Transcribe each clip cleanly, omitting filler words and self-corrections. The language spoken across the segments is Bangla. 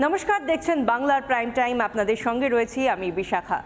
নমস্কার, দেখছেন বাংলার প্রাইম টাইম। আপনাদের সঙ্গে রয়েছি আমি বিশাখা।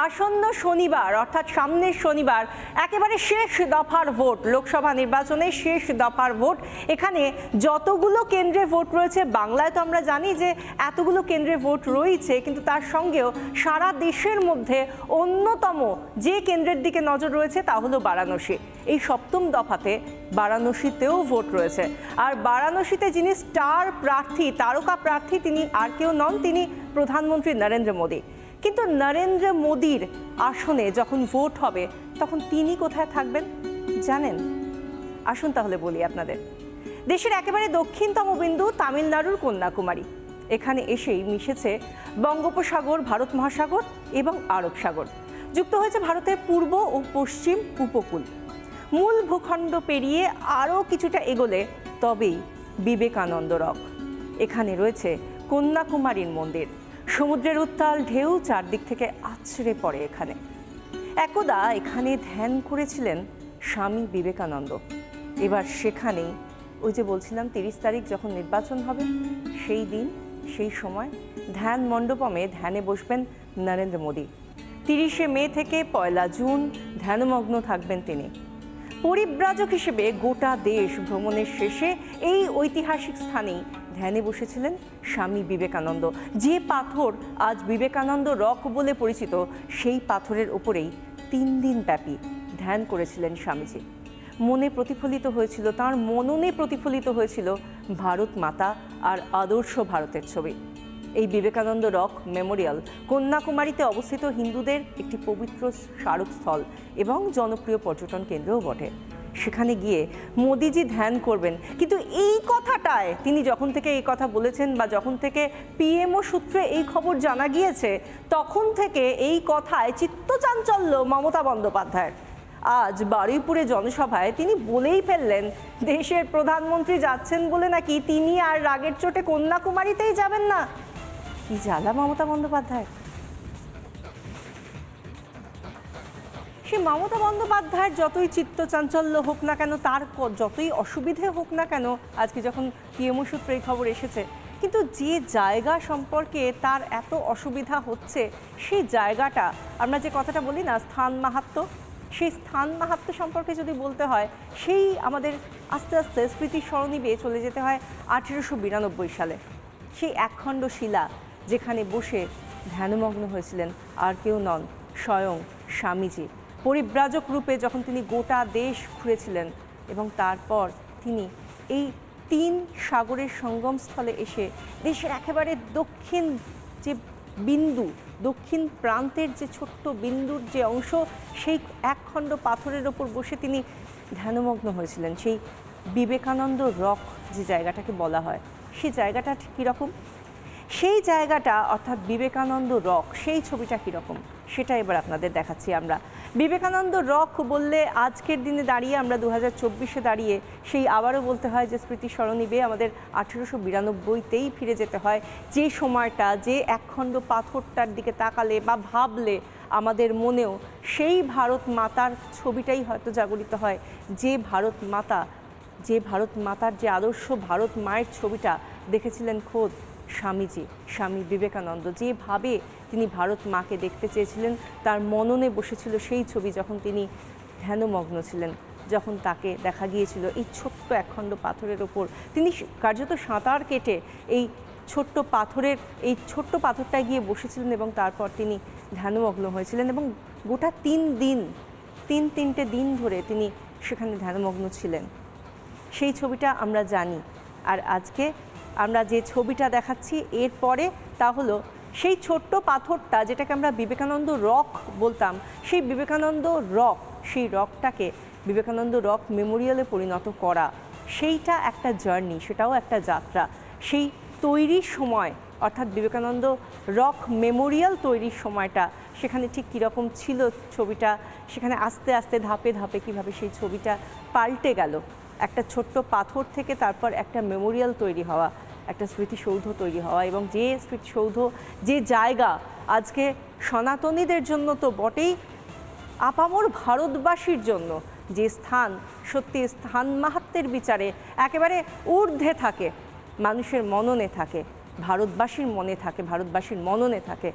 আসন্ন শনিবার অর্থাৎ সামনের শনিবার একেবারে শেষ দফার ভোট, লোকসভা নির্বাচনের শেষ দফার ভোট। এখানে যতগুলো কেন্দ্রে ভোট রয়েছে, বাংলায় তো আমরা জানি যে এতগুলো কেন্দ্রে ভোট রয়েছে, কিন্তু তার সঙ্গেও সারা দেশের মধ্যে অন্যতম যে কেন্দ্রের দিকে নজর রয়েছে তা হলো বারাণসী। এই সপ্তম দফাতে বারাণসীতেও ভোট রয়েছে। আর বারাণসীতে যিনি স্টার প্রার্থী, তারকা প্রার্থী, তিনি আর কেউ নন, তিনি প্রধানমন্ত্রী নরেন্দ্র মোদী। কিন্তু নরেন্দ্র মোদীর আসনে যখন ভোট হবে তখন তিনি কোথায় থাকবেন জানেন? আসুন তাহলে বলি আপনাদের। দেশের একেবারে দক্ষিণতম বিন্দু তামিলনাড়ুর কন্যাকুমারী। এখানে এসেই মিশেছে বঙ্গোপসাগর, ভারত মহাসাগর এবং আরব সাগর। যুক্ত হয়েছে ভারতের পূর্ব ও পশ্চিম উপকূল। মূল ভূখণ্ড পেরিয়ে আরও কিছুটা এগোলে তবেই বিবেকানন্দ রক। এখানে রয়েছে কন্যাকুমারীর মন্দির। সমুদ্রের উত্তাল ঢেউ চারদিক থেকে আছড়ে পড়ে এখানে। একদা এখানে ধ্যান করেছিলেন স্বামী বিবেকানন্দ। এবার সেখানেই, ওই যে বলছিলাম 30 তারিখ যখন নির্বাচন হবে, সেই দিন সেই সময় ধ্যান মণ্ডপমে ধ্যানে বসবেন নরেন্দ্র মোদী। 30শে মে থেকে 1 জুন ধ্যানমগ্ন থাকবেন তিনি। পরিব্রাজক হিসেবে গোটা দেশ ভ্রমণের শেষে এই ঐতিহাসিক স্থানেই ধ্যানে বসেছিলেন স্বামী বিবেকানন্দ। যে পাথর আজ বিবেকানন্দ রক বলে পরিচিত, সেই পাথরের উপরেই 3 দিন ব্যাপী ধ্যান করেছিলেন স্বামীজি। মনে প্রতিফলিত হয়েছিল, তাঁর মননে প্রতিফলিত হয়েছিল ভারত মাতা আর আদর্শ ভারতের ছবি। এই বিবেকানন্দ রক মেমোরিয়াল কন্যাকুমারীতে অবস্থিত হিন্দুদের একটি পবিত্র স্মারকস্থল এবং জনপ্রিয় পর্যটন কেন্দ্রও বটে। সেখানে গিয়ে মোদিজি ধ্যান করবেন। কিন্তু এই কথাটায় তিনি যখন থেকে এই কথা বলেছেন বা যখন থেকে পিএমও সূত্রে এই খবর জানা গিয়েছে, তখন থেকে এই কথায় চিত্তচাঞ্চল্য মমতা বন্দ্যোপাধ্যায়ের। আজ বারুইপুরে জনসভায় তিনি বলেই ফেললেন, দেশের প্রধানমন্ত্রী যাচ্ছেন বলে নাকি তিনি আর রাগের চোটে কন্যাকুমারীতেই যাবেন না। কি জ্বালা মমতা বন্দ্যোপাধ্যায়! সে মমতা বন্দ্যোপাধ্যায়ের যতই চিত্তচাঞ্চল্য হোক না কেন, তার যতই অসুবিধে হোক না কেন, আজকে যখন পিএমও সূত্রে এই খবর এসেছে, কিন্তু যে জায়গা সম্পর্কে তার এত অসুবিধা হচ্ছে, সেই জায়গাটা, আমরা যে কথাটা বলি না স্থান মাহাত্ম্য, সেই স্থান মাহাত্ম্য সম্পর্কে যদি বলতে হয়, সেই আমাদের আস্তে আস্তে স্মৃতির সরণি বেয়ে চলে যেতে হয় 1892 সালে। সেই একখণ্ড শিলা যেখানে বসে ধ্যানমগ্ন হয়েছিলেন আর কেউ নন, স্বয়ং স্বামীজি। পরিব্রাজক রূপে যখন তিনি গোটা দেশ ঘুরেছিলেন এবং তারপর তিনি এই 3 সাগরের সঙ্গমস্থলে এসে দেশের একেবারে দক্ষিণ যে বিন্দু, দক্ষিণ প্রান্তের যে ছোট্ট বিন্দুর যে অংশ, সেই একখণ্ড পাথরের ওপর বসে তিনি ধ্যানমগ্ন হয়েছিলেন। সেই বিবেকানন্দ রক যে জায়গাটাকে বলা হয়, সেই জায়গাটা কীরকম, সেই জায়গাটা অর্থাৎ বিবেকানন্দ রক, সেই ছবিটা কীরকম সেটা এবার আপনাদের দেখাচ্ছি আমরা। বিবেকানন্দ রক বললে আজকের দিনে দাঁড়িয়ে, আমরা 2024-এ দাঁড়িয়ে সেই আবারও বলতে হয় যে স্মৃতি সরণি বেয়ে আমাদের 1892-তেই ফিরে যেতে হয়। যে সময়টা, যে একখণ্ড পাথরটার দিকে তাকালে বা ভাবলে আমাদের মনেও সেই ভারত মাতার ছবিটাই হয়তো জাগরিত হয়। যে ভারত মাতার যে আদর্শ ভারত মায়ের ছবিটা দেখেছিলেন খোদ স্বামীজি, স্বামী বিবেকানন্দ। যেভাবে তিনি ভারত মাকে দেখতে চেয়েছিলেন, তার মননে বসেছিল সেই ছবি যখন তিনি ধ্যানমগ্ন ছিলেন, যখন তাকে দেখা গিয়েছিল এই ছোট্ট একখণ্ড পাথরের ওপর। তিনি কার্যত সাঁতার কেটে এই ছোট্ট পাথরটায় গিয়ে বসেছিলেন এবং তারপর তিনি ধ্যানমগ্ন হয়েছিলেন এবং গোটা 3 দিন ধরে তিনি সেখানে ধ্যানমগ্ন ছিলেন। সেই ছবিটা আমরা জানি। আর আজকে আমরা যে ছবিটা দেখাচ্ছি এরপরে, তা হলো সেই ছোট্ট পাথরটা যেটাকে আমরা বিবেকানন্দ রক বলতাম, সেই বিবেকানন্দ রক, সেই রকটাকে বিবেকানন্দ রক মেমোরিয়ালে পরিণত করা। সেইটা একটা জার্নি, সেটাও একটা যাত্রা। সেই তৈরির সময় অর্থাৎ বিবেকানন্দ রক মেমোরিয়াল তৈরির সময়টা সেখানে ঠিক কীরকম ছিল ছবিটা, সেখানে আস্তে আস্তে ধাপে ধাপে কীভাবে সেই ছবিটা পাল্টে গেল। একটা ছোট্ট পাথর থেকে তারপর একটা মেমোরিয়াল তৈরি হওয়া, একটা স্মৃতিসৌধ তৈরি হওয়া, এবং যে স্মৃতিসৌধ, যে জায়গা আজকে সনাতনীদের জন্য তো বটেই, আপামর ভারতবাসীর জন্য যে স্থান, সত্যি স্থান মাহাত্ম্যের বিচারে একেবারে ঊর্ধ্বে থাকে, মানুষের মননে থাকে, ভারতবাসীর মনে থাকে, ভারতবাসীর মননে থাকে,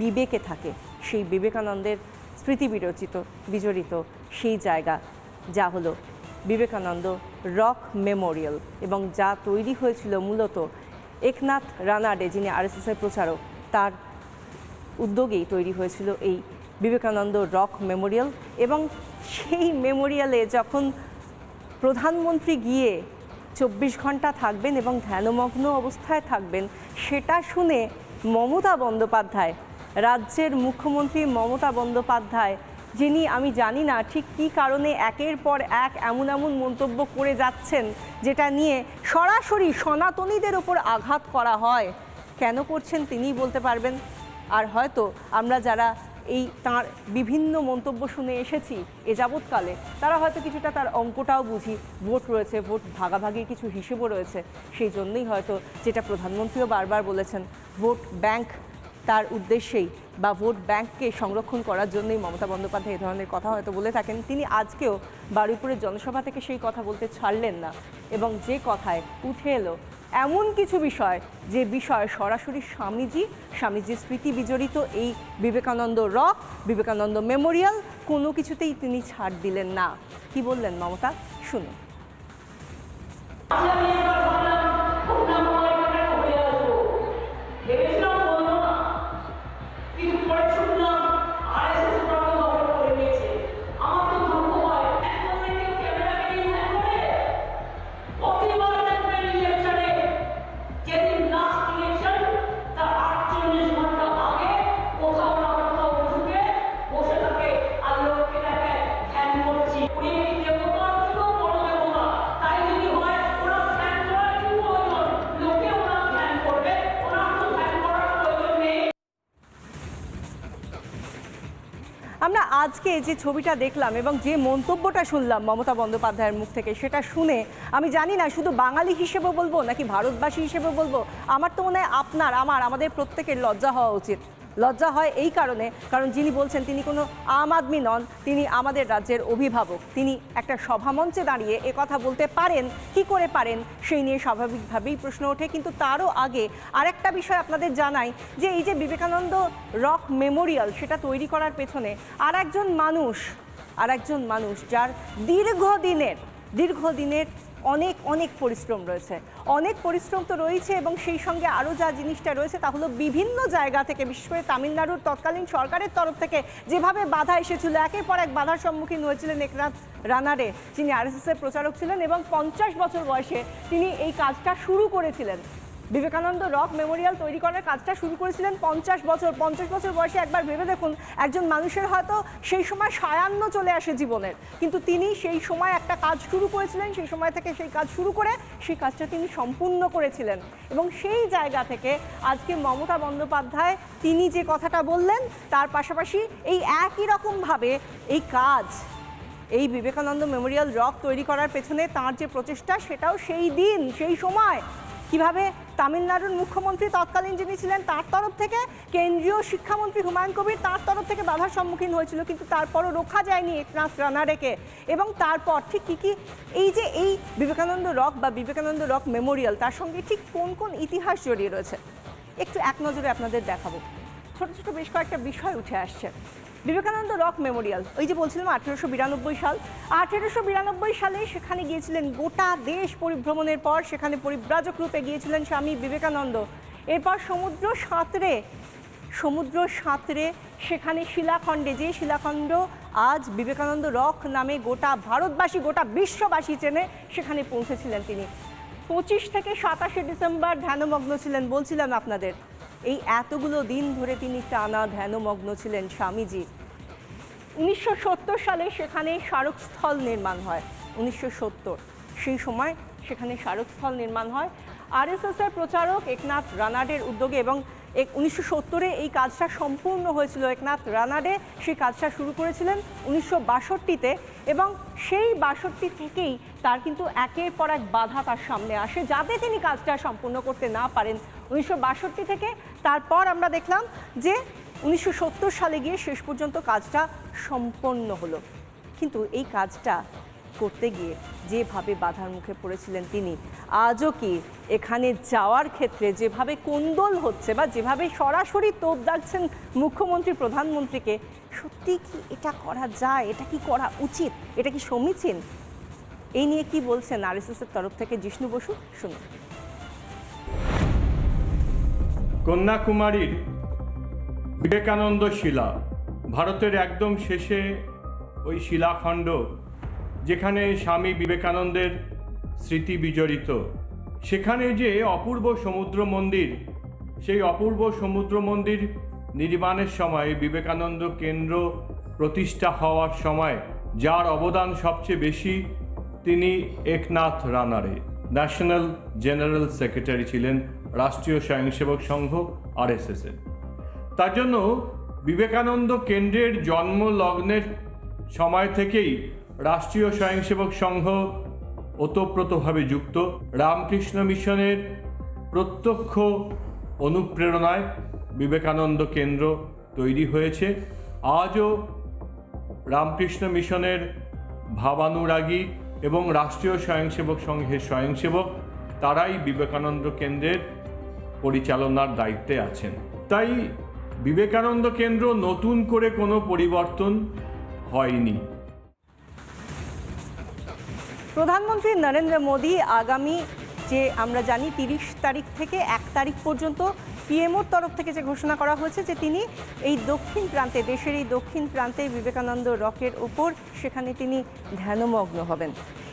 বিবেকে থাকে, সেই বিবেকানন্দের স্মৃতি বিজড়িত সেই জায়গা, যা হলো বিবেকানন্দ রক মেমোরিয়াল, এবং যা তৈরি হয়েছিল মূলত একনাথ রানাডে, যিনি আরএসএসের প্রচারক, তার উদ্যোগেই তৈরি হয়েছিল এই বিবেকানন্দ রক মেমোরিয়াল। এবং সেই মেমোরিয়ালে যখন প্রধানমন্ত্রী গিয়ে 24 ঘন্টা থাকবেন এবং ধ্যানমগ্ন অবস্থায় থাকবেন, সেটা শুনে মমতা বন্দ্যোপাধ্যায়, রাজ্যের মুখ্যমন্ত্রী মমতা বন্দ্যোপাধ্যায়, যিনি আমি জানি না ঠিক কী কারণে একের পর এক এমন এমন মন্তব্য করে যাচ্ছেন যেটা নিয়ে সরাসরি সনাতনীদের ওপর আঘাত করা হয়, কেন করছেন তিনিই বলতে পারবেন। আর হয়তো আমরা যারা এই তাঁর বিভিন্ন মন্তব্য শুনে এসেছি এ যাবৎকালে, তারা হয়তো কিছুটা তার অঙ্কটাও বুঝি, ভোট রয়েছে, ভোট ভাগাভাগির কিছু হিসেবও রয়েছে, সেই জন্যই হয়তো যেটা প্রধানমন্ত্রীও বারবার বলেছেন, ভোট ব্যাংক তার উদ্দেশ্যেই বা ভোট ব্যাংককে সংরক্ষণ করার জন্যই মমতা বন্দ্যোপাধ্যায় এই ধরনের কথা হয়তো বলে থাকেন। তিনি আজকেও বারুইপুরের জনসভা থেকে সেই কথা বলতে ছাড়লেন না, এবং যে কথায় উঠে এলো এমন কিছু বিষয়, যে বিষয় সরাসরি স্বামীজির স্মৃতি বিজড়িত এই বিবেকানন্দ রক, বিবেকানন্দ মেমোরিয়াল, কোনো কিছুতেই তিনি ছাড় দিলেন না। কি বললেন মমতা, শুনুন। আমরা আজকে যে ছবিটা দেখলাম এবং যে মন্তব্যটা শুনলাম মমতা বন্দ্যোপাধ্যায়ের মুখ থেকে, সেটা শুনে আমি জানি না শুধু বাঙালি হিসেবে বলবো নাকি ভারতবাসী হিসেবে বলবো, আমার তো মনে হয় আমাদের প্রত্যেকের লজ্জা হওয়া উচিত। লজ্জা হয় এই কারণে, কারণ যিনি বলছেন তিনি কোনো আম আদমি নন, তিনি আমাদের রাজ্যের অভিভাবক। তিনি একটা সভামঞ্চে দাঁড়িয়ে কথা বলতে পারেন, কি করে পারেন, সেই নিয়ে স্বাভাবিকভাবেই প্রশ্ন ওঠে। কিন্তু তারও আগে আরেকটা বিষয় আপনাদের জানাই, যে এই যে বিবেকানন্দ রক মেমোরিয়াল, সেটা তৈরি করার পেছনে আর একজন মানুষ যার দীর্ঘদিনের অনেক পরিশ্রম রয়েছে, অনেক পরিশ্রম তো রয়েছে, এবং সেই সঙ্গে আরও যা জিনিসটা রয়েছে তা হলো বিভিন্ন জায়গা থেকে, বিশেষ করে তামিলনাড়ুর তৎকালীন সরকারের তরফ থেকে যেভাবে বাধা এসেছিল, একের পর এক বাধার সম্মুখীন হয়েছিলেন একনাথ রানাডে, যিনি আরএসএসের প্রচারক ছিলেন, এবং 50 বছর বয়সে তিনি এই কাজটা শুরু করেছিলেন। বিবেকানন্দ রক মেমোরিয়াল তৈরি করার কাজটা শুরু করেছিলেন 50 বছর বয়সে। একবার ভেবে দেখুন, একজন মানুষের হয়তো সেই সময় সায়ান্ন চলে আসে জীবনের, কিন্তু তিনি সেই সময় একটা কাজ শুরু করেছিলেন, সেই সময় থেকে সেই কাজ শুরু করে সেই কাজটা তিনি সম্পূর্ণ করেছিলেন। এবং সেই জায়গা থেকে আজকে মমতা বন্দ্যোপাধ্যায় তিনি যে কথাটা বললেন, তার পাশাপাশি এই একই রকমভাবে এই বিবেকানন্দ মেমোরিয়াল রক তৈরি করার পেছনে তাঁর যে প্রচেষ্টা, সেটাও সেই সময় কিভাবে তামিলনাড়ুর মুখ্যমন্ত্রী তৎকালীন যিনি ছিলেন তার তরফ থেকে, কেন্দ্রীয় শিক্ষামন্ত্রী হুমায়ুন কবির তার তরফ থেকে বাধার সম্মুখীন হয়েছিল, কিন্তু তারপরও রোখা যায়নি একনাথ রানাডেকে। এবং তারপর ঠিক কী এই বিবেকানন্দ রক বা বিবেকানন্দ রক মেমোরিয়াল, তার সঙ্গে ঠিক কোন কোন ইতিহাস জড়িয়ে রয়েছে একটু এক নজরে আপনাদের দেখাবো। ছোট ছোট বেশ কয়েকটা বিষয় উঠে আসছে। বিবেকানন্দ রক মেমোরিয়াল, ওই যে বলছিলাম 1892 সালে সেখানে গিয়েছিলেন, গোটা দেশ পরিভ্রমণের পর সেখানে পরিব্রাজক রূপে গিয়েছিলেন স্বামী বিবেকানন্দ। এরপর সমুদ্র সাঁতরে সেখানে শিলাখণ্ডে, যে শিলাখণ্ড আজ বিবেকানন্দ রক নামে গোটা ভারতবাসী, গোটা বিশ্ববাসী চেনে, সেখানে পৌঁছেছিলেন তিনি। 25 থেকে 27 ডিসেম্বর ধ্যানমগ্ন ছিলেন, বলছিলাম আপনাদের। এই এতগুলো দিন ধরে তিনি টানা ধ্যানমগ্ন ছিলেন স্বামীজি। 1970 সালে সেখানে স্মারকস্থল নির্মাণ হয়। 1970 সেই সময় সেখানে স্মারকস্থল নির্মাণ হয় আরএসএসের প্রচারক একনাথ রানাডের উদ্যোগে, এবং 1970-এ এই কাজটা সম্পূর্ণ হয়েছিল। একনাথ রানাডে সেই কাজটা শুরু করেছিলেন 1962-তে, এবং সেই 62 থেকেই তার কিন্তু একের পর এক বাধা তার সামনে আসে, যাতে তিনি কাজটা সম্পূর্ণ করতে না পারেন। 1962 থেকে তারপর আমরা দেখলাম যে 1970 সালে গিয়ে শেষ পর্যন্ত কাজটা সম্পন্ন হলো। কিন্তু এই কাজটা করতে গিয়ে যেভাবে বাধার মুখে পড়েছিলেন তিনি, আজও কি এখানে যাওয়ার ক্ষেত্রে যেভাবে কোন্দল হচ্ছে বা যেভাবে সরাসরি তোপ দাগছেন মুখ্যমন্ত্রী প্রধানমন্ত্রীকে, সত্যি কি এটা করা যায়? এটা কি করা উচিত? এটা কি সমীচীন? এই নিয়ে কি বলছেন আরএসএস-এর তরফ থেকে জিষ্ণু বসু, শুনুন। কন্যাকুমারীর বিবেকানন্দ শিলা, ভারতের একদম শেষে ওই শিলাখণ্ড যেখানে স্বামী বিবেকানন্দের স্মৃতি বিজড়িত, সেখানে যে অপূর্ব সমুদ্র মন্দির, সেই অপূর্ব সমুদ্র মন্দির নির্মাণের সময়, বিবেকানন্দ কেন্দ্র প্রতিষ্ঠা হওয়ার সময় যার অবদান সবচেয়ে বেশি, তিনি একনাথ রানারে, ন্যাশনাল জেনারেল সেক্রেটারি ছিলেন রাষ্ট্রীয় স্বয়ংসেবক সংঘ আরএসএসের। তার জন্য বিবেকানন্দ কেন্দ্রের জন্ম লগ্নের সময় থেকেই রাষ্ট্রীয় স্বয়ংসেবক সংঘ ওতপ্রোতভাবে যুক্ত। রামকৃষ্ণ মিশনের প্রত্যক্ষ অনুপ্রেরণায় বিবেকানন্দ কেন্দ্র তৈরি হয়েছে। আজও রামকৃষ্ণ মিশনের ভাবানুরাগী এবং রাষ্ট্রীয় স্বয়ংসেবক সংঘের স্বয়ংসেবক, তারাই বিবেকানন্দ কেন্দ্রের পরিচালনার দায়িত্বে আছেন। তাই বিবেকানন্দ কেন্দ্র নতুন করে কোনো পরিবর্তন হয়নি। প্রধানমন্ত্রী নরেন্দ্র মোদী আগামী যে আমরা জানি 30 তারিখ থেকে 1 তারিখ পর্যন্ত পিএমওর তরফ থেকে যে ঘোষণা করা হয়েছে যে তিনি এই দক্ষিণ প্রান্তে, দেশের এই দক্ষিণ প্রান্তে বিবেকানন্দ রকের ওপর সেখানে তিনি ধ্যানমগ্ন হবেন।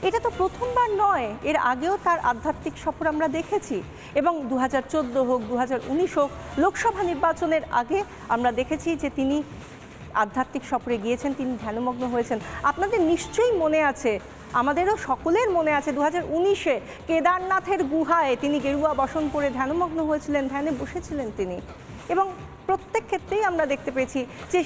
এটা তো প্রথমবার নয়, এর আগেও তার আধ্যাত্মিক সফর আমরা দেখেছি এবং 2014 হোক 2019 হোক লোকসভা নির্বাচনের আগে আমরা দেখেছি যে তিনি আধ্যাত্মিক সফরে গিয়েছেন, তিনি ধ্যানমগ্ন হয়েছেন। আপনাদের নিশ্চয়ই মনে আছে, আমাদেরও সকলের মনে আছে 2019-এ কেদারনাথের গুহায় তিনি গেরুয়া বসন পরে ধ্যানমগ্ন হয়েছিলেন, ধ্যানে বসেছিলেন তিনি। এবং প্রত্যেক ক্ষেত্রেই আমরা দেখতে পেয়েছি যে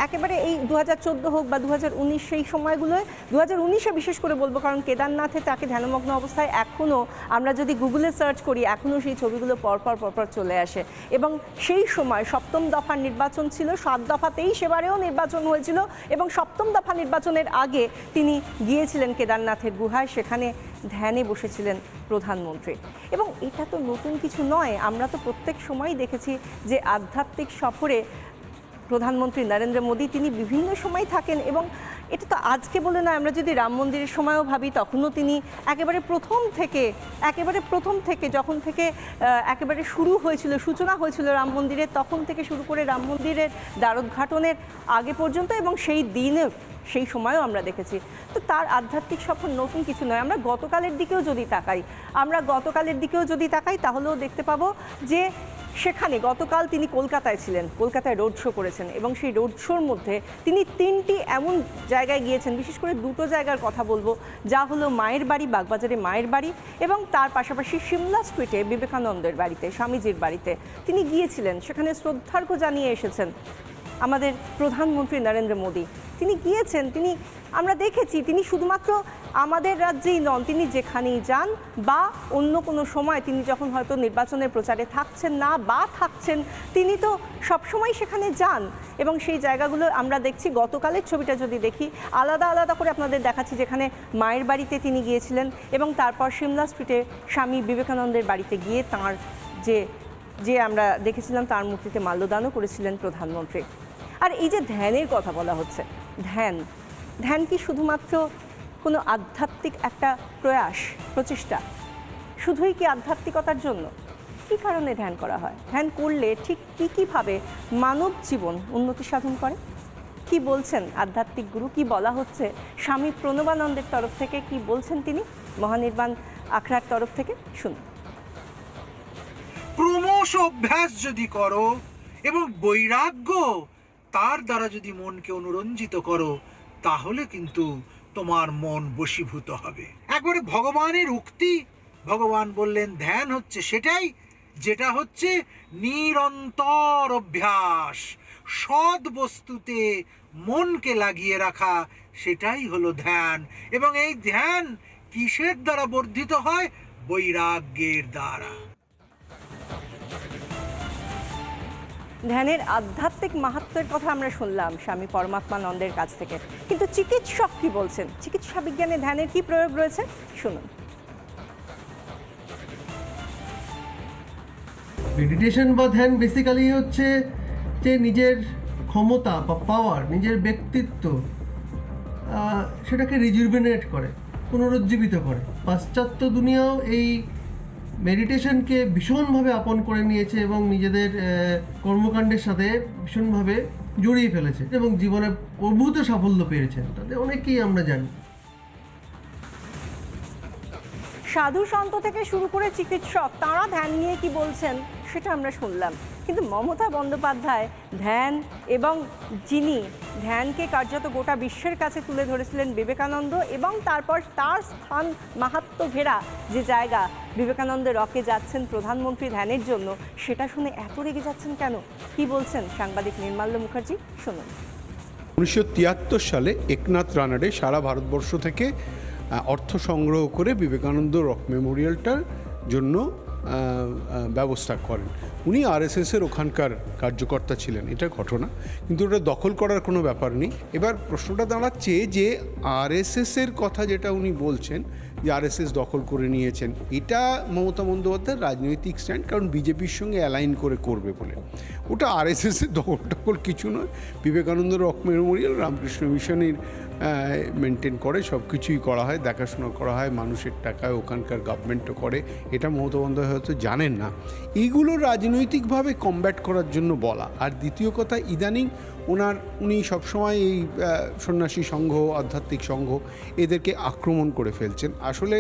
একেবারে এই 2014 হোক বা 2019 সেই সময়গুলোয়, 2019-এ বিশেষ করে বলবো, কারণ কেদারনাথে তাকে ধ্যানমগ্ন অবস্থায় এখনও আমরা যদি গুগলে সার্চ করি এখনও সেই ছবিগুলো পরপর চলে আসে। এবং সেই সময় 7ম দফার নির্বাচন ছিল, 7 দফাতেই সেবারেও নির্বাচন হয়েছিল এবং 7ম দফা নির্বাচনের আগে তিনি গিয়েছিলেন কেদারনাথের গুহায়, সেখানে ধ্যানে বসেছিলেন প্রধানমন্ত্রী। এবং এটা তো নতুন কিছু নয়, আমরা তো প্রত্যেক সময়ই দেখেছি যে আধ্যাত্মিক সফরে প্রধানমন্ত্রী নরেন্দ্র মোদী তিনি বিভিন্ন সময় থাকেন। এবং এটা তো আজকে বলে নয়, আমরা যদি রাম মন্দিরের সময়ও ভাবি তখনও তিনি একেবারে প্রথম থেকে যখন থেকে একেবারে শুরু হয়েছিল, সূচনা হয়েছিল রাম মন্দিরের, তখন থেকে শুরু করে রাম মন্দিরের দ্বারোদ্ঘাটনের আগে পর্যন্ত এবং সেই দিনে সেই সময়ও আমরা দেখেছি। তো তার আধ্যাত্মিক সফর নতুন কিছু নয়। আমরা গতকালের দিকেও যদি তাকাই তাহলেও দেখতে পাবো যে সেখানে গতকাল তিনি কলকাতায় ছিলেন, কলকাতায় রোড শো করেছেন এবং সেই রোড শোর মধ্যে তিনি 3টি এমন জায়গায় গিয়েছেন, বিশেষ করে 2টো জায়গার কথা বলবো, যা হলো মায়ের বাড়ি, বাগবাজারে মায়ের বাড়ি, এবং তার পাশাপাশি সিমলা স্ট্রিটে বিবেকানন্দের বাড়িতে, স্বামীজির বাড়িতে তিনি গিয়েছিলেন। সেখানে শ্রদ্ধার্ঘ্য জানিয়ে এসেছেন আমাদের প্রধানমন্ত্রী নরেন্দ্র মোদী। তিনি গিয়েছেন, আমরা দেখেছি তিনি শুধুমাত্র আমাদের রাজ্যেই নন, তিনি যেখানেই যান বা অন্য কোনো সময় তিনি যখন হয়তো নির্বাচনের প্রচারে থাকছেন না বা থাকছেন, তিনি তো সবসময় সেখানে যান। এবং সেই জায়গাগুলো আমরা দেখছি, গতকালের ছবিটা যদি দেখি আলাদা করে আপনাদের দেখাচ্ছি, যেখানে মায়ের বাড়িতে তিনি গিয়েছিলেন এবং তারপর সিমলা স্ট্রিটে স্বামী বিবেকানন্দের বাড়িতে গিয়ে তাঁর যে আমরা দেখেছিলাম তার মূর্তিতে মাল্যদানও করেছিলেন প্রধানমন্ত্রী। আর এই যে ধ্যানের কথা বলা হচ্ছে, ধ্যান কি শুধুমাত্র কোনো আধ্যাত্মিক একটা প্রচেষ্টা? শুধুই কি আধ্যাত্মিকতার জন্য? কী কারণে ধ্যান করা হয়? ধ্যান করলে ঠিক কীভাবে মানব জীবন উন্নতি সাধন করে? কি বলছেন আধ্যাত্মিক গুরু, কি বলা হচ্ছে স্বামী প্রণবানন্দের তরফ থেকে, কি বলছেন তিনি মহানির্বাণ আখড়ার তরফ থেকে? শুনুন। ক্রমশ অভ্যাস যদি করো এবং বৈরাগ্য তার দ্বারা যদি মনকে অনুরঞ্জিত করো, তাহলে কিন্তু তোমার মন বশীভূত হবে। একবারে ভগবানের উক্তি, ভগবান বললেন ধ্যান হচ্ছে সেটাই, যেটা হচ্ছে নিরন্তর অভ্যাস, সৎ বস্তুতে মনকে লাগিয়ে রাখা, সেটাই হলো ধ্যান। এবং এই ধ্যান কিসের দ্বারা বর্ধিত হয়? বৈরাগ্যের দ্বারা। ধ্যানের আধ্যাত্মিক মাহাত্ম্যের কথা আমরা শুনলাম স্বামী পরমাত্মানন্দের কাছ থেকে, কিন্তু চিকিৎসক কি বলছেন? চিকিৎসা বিজ্ঞানে ধ্যানের কি প্রয়োগ রয়েছে শুনুন। মেডিটেশন বা ধ্যান বেসিক্যালি হচ্ছে যে নিজের ক্ষমতা বা পাওয়ার, নিজের ব্যক্তিত্ব, সেটাকে রিজুভিনেট করে, পুনরুজ্জীবিত করে। পাশ্চাত্য দুনিয়াও এই মেডিটেশনকে ভীষণভাবে আপন করে নিয়েছে এবং নিজেদের কর্মকাণ্ডের সাথে ভীষণভাবে জড়িয়ে ফেলেছে এবং জীবনে প্রভূত সাফল্য পেয়েছেন, তাদের অনেকেই আমরা জানি। সাধু সন্ত থেকে শুরু করে চিকিৎসক, তাঁরা ধ্যান নিয়ে কি বলছেন সেটা আমরা শুনলাম। কিন্তু মমতা বন্দ্যোপাধ্যায় ধ্যান এবং যিনি ধ্যানকে কার্যত গোটা বিশ্বের কাছে তুলে ধরেছিলেন বিবেকানন্দ, এবং তারপর তার স্থান মাহাত্ম্য ঘেরা যে জায়গা, বিবেকানন্দ রকে যাচ্ছেন প্রধানমন্ত্রী ধ্যানের জন্য, সেটা শুনে এত রেগে যাচ্ছেন কেন? কি বলছেন সাংবাদিক নির্মাল্য মুখার্জি, শুনুন। 1973 সালে একনাথ রানাডে সারা ভারতবর্ষ থেকে অর্থ সংগ্রহ করে বিবেকানন্দ রক মেমোরিয়ালটার জন্য ব্যবস্থা করেন। উনি আরএসএসের ওখানকার কার্যকর্তা ছিলেন, এটা ঘটনা, কিন্তু ওটা দখল করার কোনো ব্যাপার নেই। এবার প্রশ্নটা দাঁড়াচ্ছে যে আরএসএসের কথা যেটা উনি বলছেন যে আরএসএস দখল করে নিয়েছেন, এটা মমতা বন্দ্যোপাধ্যায়ের রাজনৈতিক স্ট্যান্ড, কারণ বিজেপির সঙ্গে অ্যালাইন করে করবে বলে। ওটা আরএসএসের দখল কিছু নয়। বিবেকানন্দ রক মেমোরিয়াল রামকৃষ্ণ মিশনের মেনটেন করে, সব কিছুই করা হয়, দেখাশোনা করা হয়, মানুষের টাকায় ওখানকার গভর্নমেন্টও করে। এটা মমতা বন্দ্যোপাধ্যায় হয়তো জানেন না। এইগুলো রাজনৈতিকভাবে কমব্যাট করার জন্য বলা। আর দ্বিতীয় কথা, ইদানিং উনি সবসময় এই সন্ন্যাসী সংঘ, আধ্যাত্মিক সংঘ, এদেরকে আক্রমণ করে ফেলছেন। আসলে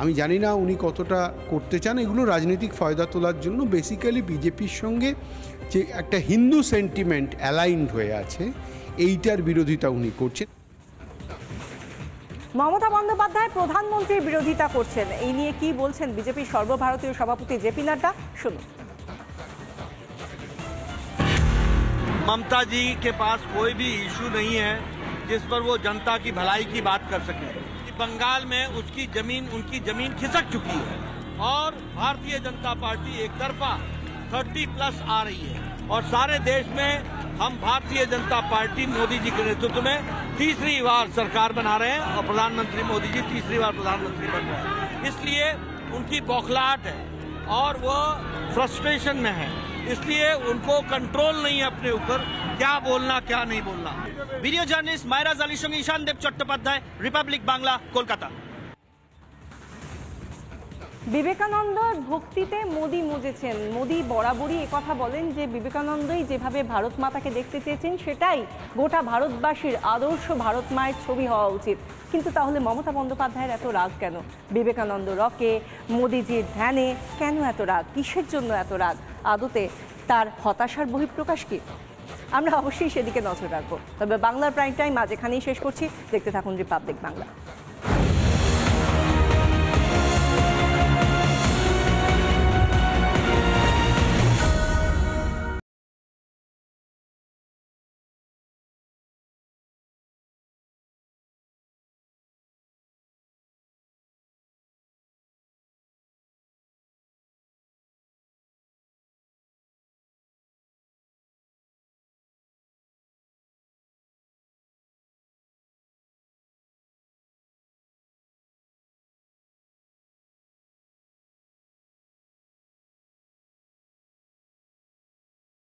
আমি জানি না উনি কতটা করতে চান। এগুলো রাজনৈতিক ফায়দা তোলার জন্য। বেসিক্যালি বিজেপির সঙ্গে যে একটা হিন্দু সেন্টিমেন্ট অ্যালাইনড হয়ে আছে, এইটার বিরোধিতা উনি করছেন। মমতা বন্দ্যোপাধ্যায় প্রধানমন্ত্রীর বিরোধিতা করছেন, এই নিয়ে কি বলছেন বিজেপির সর্বভারতীয় সভাপতি জেপি নাড্ডা, শুনুন। ममता जी के पास कोई भी इशू नहीं है जिस पर वो जनता की भलाई की बात कर सके। बंगाल में उनकी जमीन खिसक चुकी है और भारतीय जनता पार्टी एक तरफा 30+ आ रही है, और सारे देश में हम भारतीय जनता पार्टी मोदी जी के नेतृत्व में तीसरी बार सरकार बना रहे हैं और प्रधानमंत्री मोदी जी तीसरी बार प्रधानमंत्री बन रहे हैं। इसलिए उनकी बौखलाहट है और वो फ्रस्ट्रेशन में है, इसलिए उनको कंट्रोल नहीं है अपने ऊपर, क्या बोलना क्या नहीं बोलना। वीडियो जर्नलिस्ट मायराज আলীর সঙ্গে ঈশান দেব চট্টোপাধ্যায়, রিপাবলিক বাংলা, কলকাতা। বিবেকানন্দর ভক্তিতে মোদি মজেছেন। মোদি বরাবরই একথা বলেন যে বিবেকানন্দই যেভাবে ভারত মাতাকে দেখতে চেয়েছেন, সেটাই গোটা ভারতবাসীর আদর্শ ভারত মায়ের ছবি হওয়া উচিত। কিন্তু তাহলে মমতা বন্দ্যোপাধ্যায়ের এত রাগ কেন? বিবেকানন্দ রকে, মোদিজির ধ্যানে কেন এত রাগ? কিসের জন্য এত রাগ? আদতে তার হতাশার বহিঃপ্রকাশ কি? আমরা অবশ্যই সেদিকে নজর রাখবো। তবে বাংলার প্রাইম টাইম আজ এখানেই শেষ করছি। দেখতে থাকুন রিপাবলিক বাংলা।